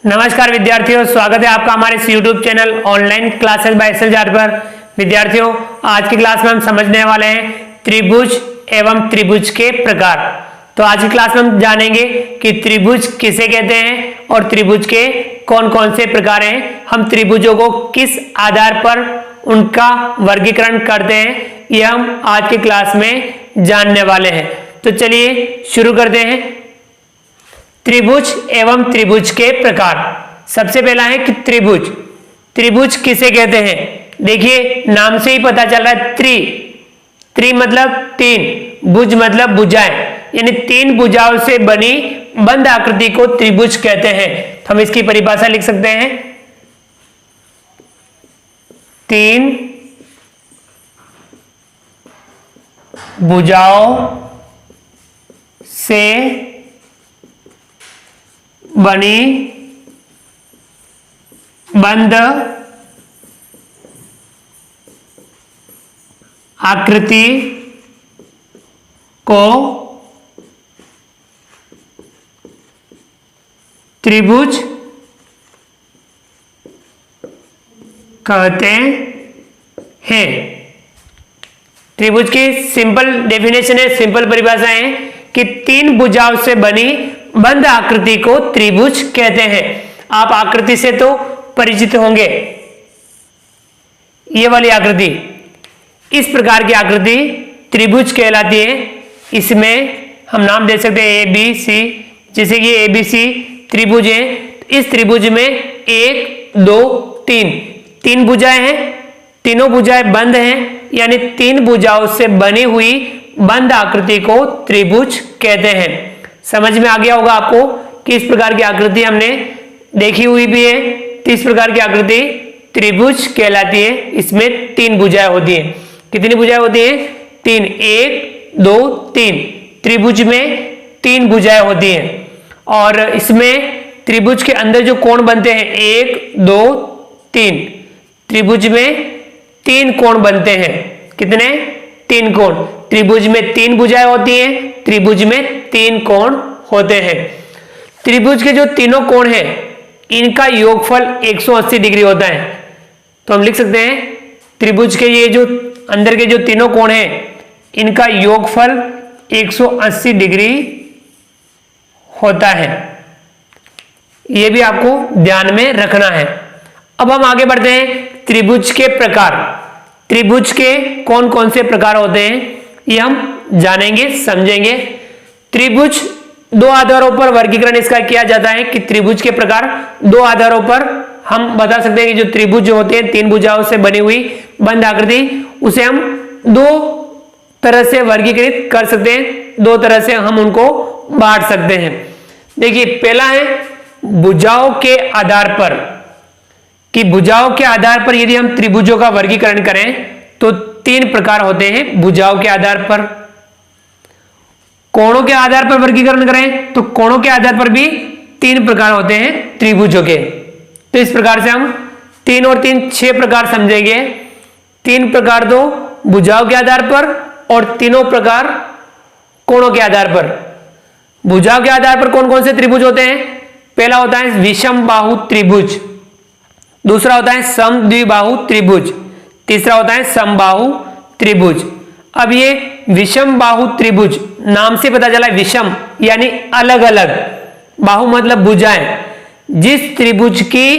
नमस्कार विद्यार्थियों, स्वागत है आपका हमारे इस YouTube channel online classes bye SL पर। विद्यार्थियों, आज की क्लास में हम समझने वाले हैं त्रिभुज एवं त्रिभुज के प्रकार। तो आज की क्लास में हम जानेंगे कि त्रिभुज किसे कहते हैं और त्रिभुज के कौन कौन से प्रकार हैं। हम त्रिभुजों को किस आधार पर उनका वर्गीकरण करते हैं, यह हम आज की क्लास में जानने वाले हैं। तो चलिए शुरू करते हैं। त्रिभुज एवं त्रिभुज के प्रकार। सबसे पहला है कि त्रिभुज। त्रिभुज किसे कहते हैं? देखिए, नाम से ही पता चल रहा है त्रि मतलब तीन, भुज मतलब भुजाएं, यानी तीन भुजाओं से बनी बंद आकृति को त्रिभुज कहते हैं। तो हम इसकी परिभाषा लिख सकते हैं, तीन भुजाओं से बनी बंद आकृति को त्रिभुज कहते हैं। त्रिभुज की सिंपल डेफिनेशन है, सिंपल परिभाषा है कि तीन भुजाओं से बनी बंद आकृति को त्रिभुज कहते हैं। आप आकृति से तो परिचित होंगे, ये वाली आकृति, इस प्रकार की आकृति त्रिभुज कहलाती है। इसमें हम नाम दे सकते हैं ABC, जैसे कि ABC त्रिभुज है। इस त्रिभुज में 1 2 3 तीन भुजाएं हैं, तीनों भुजाएं बंद हैं, यानी तीन भुजाओं से बनी हुई बंद आकृति को त्रिभुज कहते हैं। समझ में आ गया होगा आपको कि इस प्रकार की आकृति हमने देखी हुई भी है। तो इस प्रकार की आकृति त्रिभुज कहलाती है। इसमें तीन भुजाएं होती हैं। कितनी भुजाएं होती हैं? तीन, 1 2 3। त्रिभुज में तीन भुजाएं होती हैं और इसमें त्रिभुज के अंदर जो कोण बनते हैं 1 2 3, त्रिभुज में तीन कोण बनते हैं। कितने? तीन कोण। त्रिभुज में तीन भुजाएं होती हैं, त्रिभुज में तीन कोण होते हैं। त्रिभुज के जो तीनों कोण हैं, इनका योगफल 180 डिग्री होता है। तो हम लिख सकते हैं त्रिभुज के ये जो अंदर के जो तीनों कोण हैं, इनका योगफल 180 डिग्री होता है। यह भी आपको ध्यान में रखना है। अब हम आगे बढ़ते हैं त्रिभुज के प्रकार। त्रिभुज के कौन कौन से प्रकार होते हैं, ये हम जानेंगे, समझेंगे। त्रिभुज दो आधारों पर वर्गीकरण इसका किया जाता है कि त्रिभुज के प्रकार दो आधारों पर हम बता सकते हैं कि जो त्रिभुज जो होते हैं तीन भुजाओं से बनी हुई बंद आकृति, उसे हम दो तरह से वर्गीकृत कर सकते हैं, दो तरह से हम उनको बांट सकते हैं। देखिए, पहला है भुजाओं के आधार पर, कि भुजाओं के आधार पर यदि हम त्रिभुजों का वर्गीकरण करें तो तीन प्रकार होते हैं भुजाओं के आधार पर। कोणों के आधार पर वर्गीकरण करें तो कोणों के आधार पर भी तीन प्रकार होते हैं त्रिभुजों के। तो इस प्रकार से हम 3 और 3 6 प्रकार समझेंगे। तीन प्रकार दो भुजाओं के आधार पर और तीनों प्रकार कोणों के आधार पर। भुजाओं के आधार पर कौन कौन से त्रिभुज होते हैं? पहला होता है विषम बाहु त्रिभुज, दूसरा होता है समद्विबाहु त्रिभुज, तीसरा होता है समबाहु त्रिभुज। अब ये विषम बाहु त्रिभुज, नाम से पता चला विषम यानी अलग अलग, बाहु मतलब भुजाएं। जिस त्रिभुज की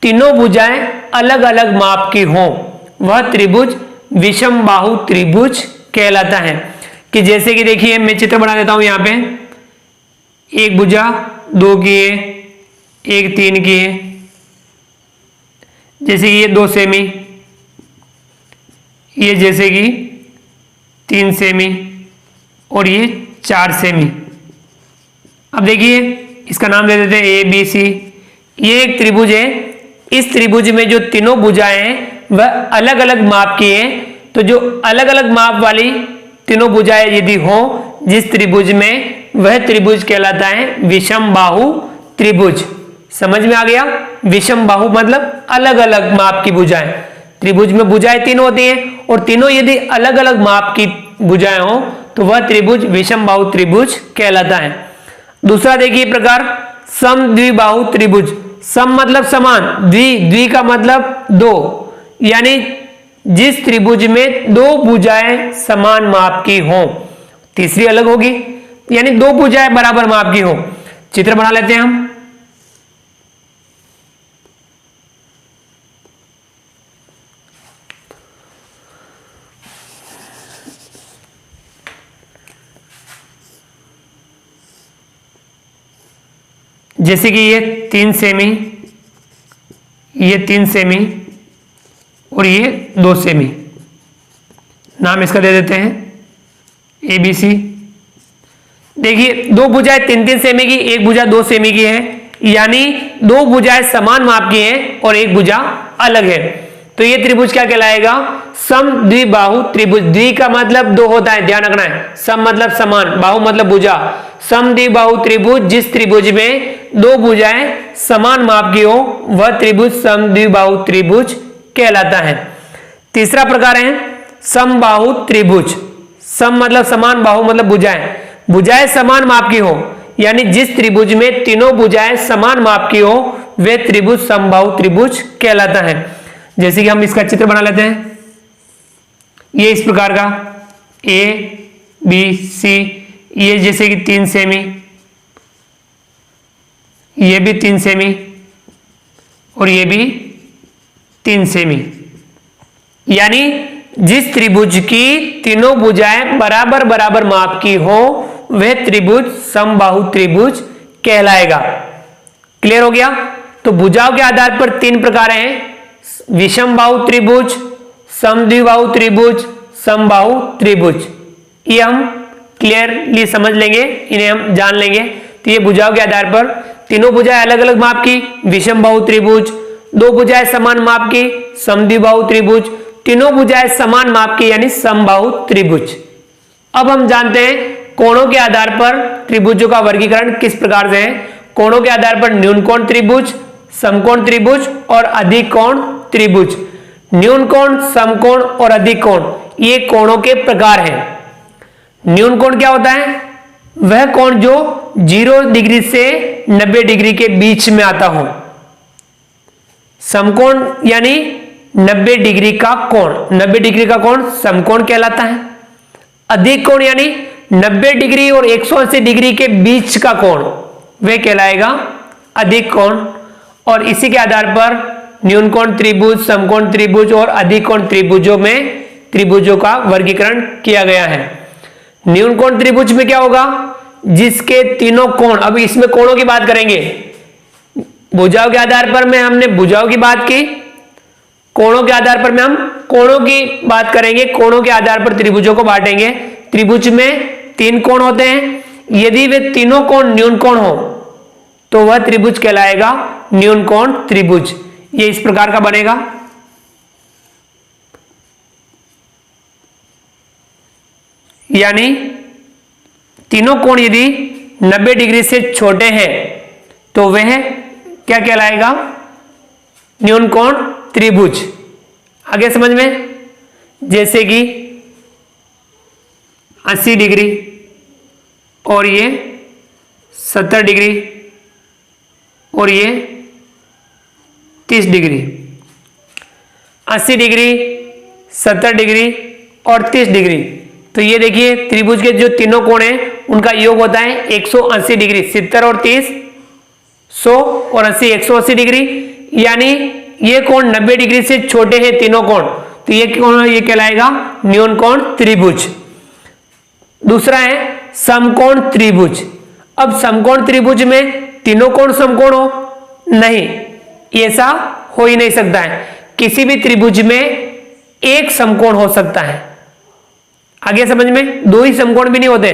तीनों भुजाएं अलग अलग माप की हों, वह त्रिभुज विषम बाहु त्रिभुज कहलाता है। कि जैसे कि देखिए, मैं चित्र बना देता हूं। यहां पे एक भुजा 2 की है, एक 3 की है, जैसे कि ये 2 सेमी, ये जैसे कि 3 सेमी और ये 4 सेमी। अब देखिए, इसका नाम दे देते हैं ABC। ये एक त्रिभुज है। इस त्रिभुज में जो तीनों भुजाएं हैं वह अलग अलग माप की हैं। तो जो अलग अलग माप वाली तीनों भुजाएं यदि हो जिस त्रिभुज में, वह त्रिभुज कहलाता है विषम बाहु त्रिभुज। समझ में आ गया? विषम बाहु मतलब अलग अलग माप की भुजाएं। त्रिभुज में भुजाएं तीन होती हैं और तीनों यदि अलग अलग माप की भुजाएं हो तो वह त्रिभुज विषम बाहु त्रिभुज कहलाता है। दूसरा देखिए प्रकार समद्विबाहु त्रिभुज। सम मतलब समान, द्वि का मतलब दो, यानी जिस त्रिभुज में दो भुजाएं समान माप की हो। तीसरी अलग होगी, यानी दो भुजाएं बराबर माप की हो। चित्र बना लेते हैं हम। जैसे कि ये 3 सेमी, ये 3 सेमी और ये 2 सेमी, नाम इसका दे देते हैं ABC। देखिए दो भुजाएं 3-3 सेमी की, एक भुजा 2 सेमी की है, यानी दो भुजाएं समान माप की हैं और एक भुजा अलग है। तो ये त्रिभुज क्या कहलाएगा? सम द्विबाहु त्रिभुज। द्वि का मतलब दो होता है, ध्यान रखना है। सम मतलब समान, बाहु मतलब भुजा। सम द्विबाहु त्रिभुज, जिस त्रिभुज में दो भुजाएं समान माप की हो वह त्रिभुज सम द्विबाहु त्रिभुज कहलाता है। तीसरा प्रकार है समबाहु त्रिभुज। सम मतलब समान, बाहु मतलब भुजाएं। भुजाएं समान माप की हो, यानी जिस त्रिभुज में तीनों भुजाएं समान माप की हो वे त्रिभुज समबाहु त्रिभुज कहलाता है। जैसे कि हम इसका चित्र बना लेते हैं। ये इस प्रकार का ABC, ये जैसे कि 3 सेमी, ये भी 3 सेमी और ये भी 3 सेमी, यानी जिस त्रिभुज की तीनों भुजाएं बराबर बराबर माप की हो वह त्रिभुज समबाहु त्रिभुज कहलाएगा। क्लियर हो गया? तो भुजाओं के आधार पर 3 प्रकार हैं, विषमबाहु त्रिभुज, समद्विबाहु त्रिभुज, समबाहु त्रिभुज। ये हम क्लियरली समझ लेंगे, इन्हें हम जान लेंगे। तो ये भुजाओं के आधार पर तीनों भुजाएं अलग अलग माप की विषमबाहु त्रिभुज, दो भुजाएं समान माप की समद्विबाहु त्रिभुज, तीनों भुजाएं समान माप की यानी समबाहु त्रिभुज। अब हम जानते हैं कोणों के आधार पर त्रिभुजों का वर्गीकरण किस प्रकार से है। कोणों के आधार पर न्यूनकोण त्रिभुज, समकोण त्रिभुज और अधिकोण त्रिभुज। न्यूनकोण, समकोण और अधिकोण ये कोणों के प्रकार हैं। न्यूनकोण क्या होता है? वह कोण जो 0 डिग्री से 90 डिग्री के बीच में आता हो। समकोण यानी 90 डिग्री का कोण, 90 डिग्री का कोण समकोण कहलाता है। अधिकोण यानी 90 डिग्री और 180 डिग्री के बीच का कोण वह कहलाएगा अधिकोण। और इसी के आधार पर न्यूनकोण त्रिभुज, समकोण त्रिभुज और अधिकोण त्रिभुजों में त्रिभुजों का वर्गीकरण किया गया है। न्यूनकोण त्रिभुज में क्या होगा? जिसके तीनों कोण, अभी इसमें कोणों की बात करेंगे। भुजाओं के आधार पर में हमने भुजाओं की बात की, कोणों के आधार पर में हम कोणों की बात करेंगे। कोणों के आधार पर त्रिभुजों को बांटेंगे। त्रिभुज में 3 कोण होते हैं, यदि वे तीनों कोण न्यूनकोण हो तो वह त्रिभुज कहलाएगा न्यूनकोण त्रिभुज। ये इस प्रकार का बनेगा। यानी तीनों कोण यदि 90 डिग्री से छोटे हैं तो वह क्या कहलाएगा? न्यूनकोण त्रिभुज। आगे समझ में, जैसे कि 80 डिग्री और ये 70 डिग्री और ये 30 डिग्री, 80 डिग्री, 70 डिग्री और 30 डिग्री। तो ये देखिए त्रिभुज के जो तीनों कोण हैं उनका योग होता है 180 डिग्री। 70 और 30 100 और 80 180 डिग्री, यानी ये कोण 90 डिग्री से छोटे हैं तीनों कोण, तो ये कोण ये कहलाएगा न्यूनकोण त्रिभुज। दूसरा है समकोण त्रिभुज। अब समकोण त्रिभुज में तीनों कोण समकोण हो? नहीं, ऐसा हो ही नहीं सकता है। किसी भी त्रिभुज में एक समकोण हो सकता है। आगे समझ में, 2 ही समकोण भी नहीं होते,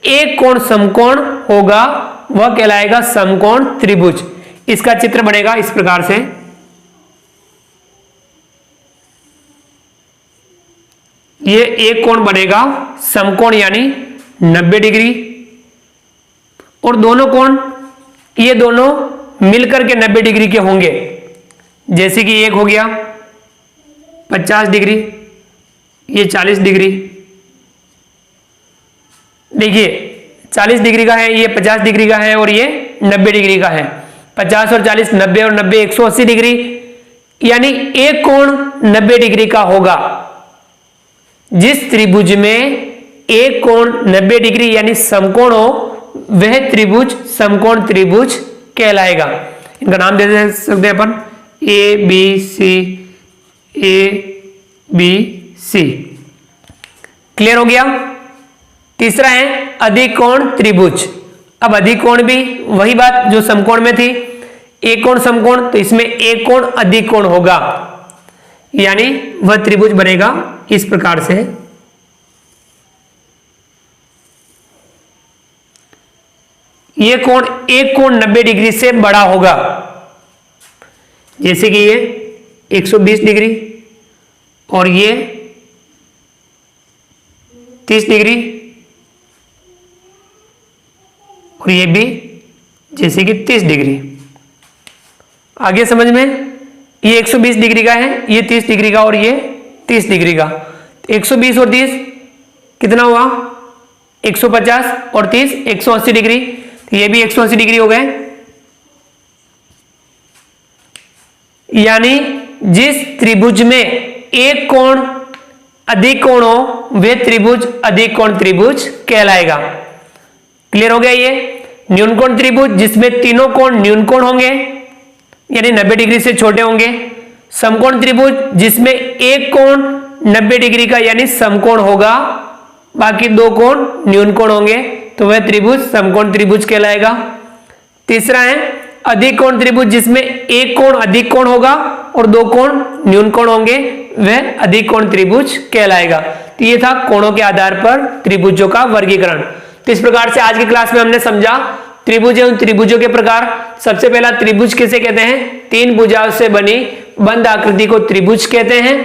एक कोण समकोण होगा, वह कहलाएगा समकोण त्रिभुज। इसका चित्र बनेगा इस प्रकार से। ये एक कोण बनेगा समकोण यानी 90 डिग्री, और दोनों कोण ये दोनों मिलकर के 90 डिग्री के होंगे। जैसे कि एक हो गया 50 डिग्री, ये 40 डिग्री। देखिए 40 डिग्री का है, ये 50 डिग्री का है और ये 90 डिग्री का है। 50 और 40 90 और 90 180 डिग्री, यानी एक कोण 90 डिग्री का होगा। जिस त्रिभुज में एक कोण 90 डिग्री यानी समकोण हो वह त्रिभुज समकोण त्रिभुज कहलाएगा। इनका नाम दे सकते हैं अपन ए बी सी। क्लियर हो गया। तीसरा है अधिकोण त्रिभुज। अब अधिकोण भी वही बात जो समकोण में थी, एक कोण समकोण, तो इसमें एक कोण अधिकोण होगा, यानी वह त्रिभुज बनेगा इस प्रकार से। ये कोण एक कोण 90 डिग्री से बड़ा होगा, जैसे कि ये 120 डिग्री और ये 30 डिग्री और ये भी जैसे कि 30 डिग्री। आगे समझ में, ये 120 डिग्री का है, ये 30 डिग्री का और ये 30 डिग्री का। 120 और 30 कितना हुआ? 150 और 30 180 डिग्री, ये भी 180 डिग्री हो गए। यानी जिस त्रिभुज में एक कोण अधिक कोण हो वह त्रिभुज अधिक कोण त्रिभुज कहलाएगा। क्लियर हो गया। ये न्यून कोण त्रिभुज जिसमें तीनों कोण न्यून कोण होंगे यानी 90 डिग्री से छोटे होंगे। समकोण त्रिभुज जिसमें एक कोण 90 डिग्री का यानी समकोण होगा, बाकी दो कोण न्यून कोण होंगे, तो वह त्रिभुज समकोण त्रिभुज कहलाएगा। तीसरा है अधिक कोण त्रिभुज जिसमें एक कोण अधिक कोण होगा और दो कोण न्यून कोण होंगे, वह अधिक कोण त्रिभुज कहलाएगा। तो ये था कोणों के आधार पर त्रिभुजों का वर्गीकरण। तो इस प्रकार से आज की क्लास में हमने समझा त्रिभुज एवं त्रिभुजों के प्रकार। सबसे पहला त्रिभुज किसे कहते हैं? तीन भुजाओं से बनी बंद आकृति को त्रिभुज कहते हैं।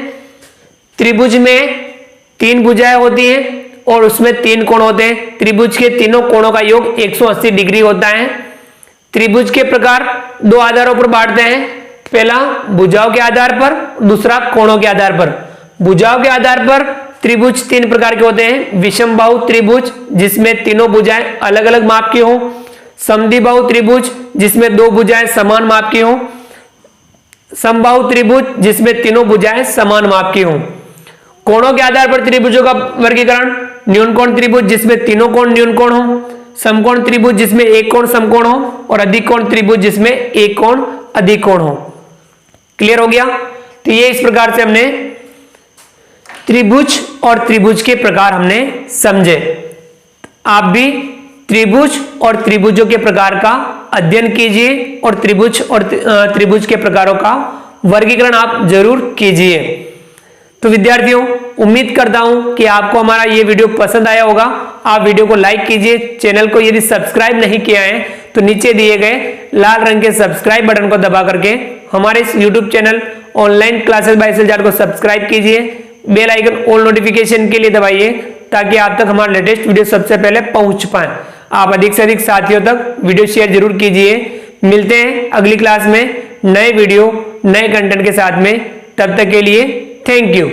त्रिभुज में तीन भुजाएं होती हैं और उसमें तीन कोण होते हैं। त्रिभुज के तीनों कोणों का योग 180 डिग्री होता है। त्रिभुज के प्रकार दो आधारों पर बांटते हैं, पहला भुजाओं के आधार पर, दूसरा कोणों के आधार पर। भुजाओं के आधार पर त्रिभुज तीन प्रकार के होते हैं। विषमबाहु त्रिभुज जिसमें तीनों भुजाएं अलग अलग माप की हो, समद्विबाहु त्रिभुज जिसमें दो भुजाएं समान माप की हो, समबाहु त्रिभुज जिसमें तीनों भुजाएं समान माप की हो। कोणों के आधार पर त्रिभुजों का वर्गीकरण: न्यून कोण त्रिभुज जिसमें तीनों कोण न्यून कोण हो, समकोण त्रिभुज जिसमें एक कोण समकोण हो और अधिक कोण त्रिभुज जिसमें एक कोण अधिक कोण हो। क्लियर हो गया। तो ये इस प्रकार से हमने त्रिभुज और त्रिभुज के प्रकार हमने समझे। आप भी त्रिभुज और त्रिभुजों के प्रकार का अध्ययन कीजिए और त्रिभुज के प्रकारों का वर्गीकरण आप जरूर कीजिए। तो विद्यार्थियों, उम्मीद करता हूं कि आपको हमारा ये वीडियो पसंद आया होगा। आप वीडियो को लाइक कीजिए। चैनल को यदि सब्सक्राइब नहीं किया है तो नीचे दिए गए लाल रंग के सब्सक्राइब बटन को दबा करके हमारे इस YouTube channel online classes bye SL को सब्सक्राइब कीजिए। बेल आइकन ऑल नोटिफिकेशन के लिए दबाइए ताकि आप तक हमारा लेटेस्ट वीडियो सबसे पहले पहुंच पाए। आप अधिक से अधिक साथियों तक वीडियो शेयर जरूर कीजिए। मिलते हैं अगली क्लास में नए वीडियो नए कंटेंट के साथ में। तब तक के लिए थैंक यू।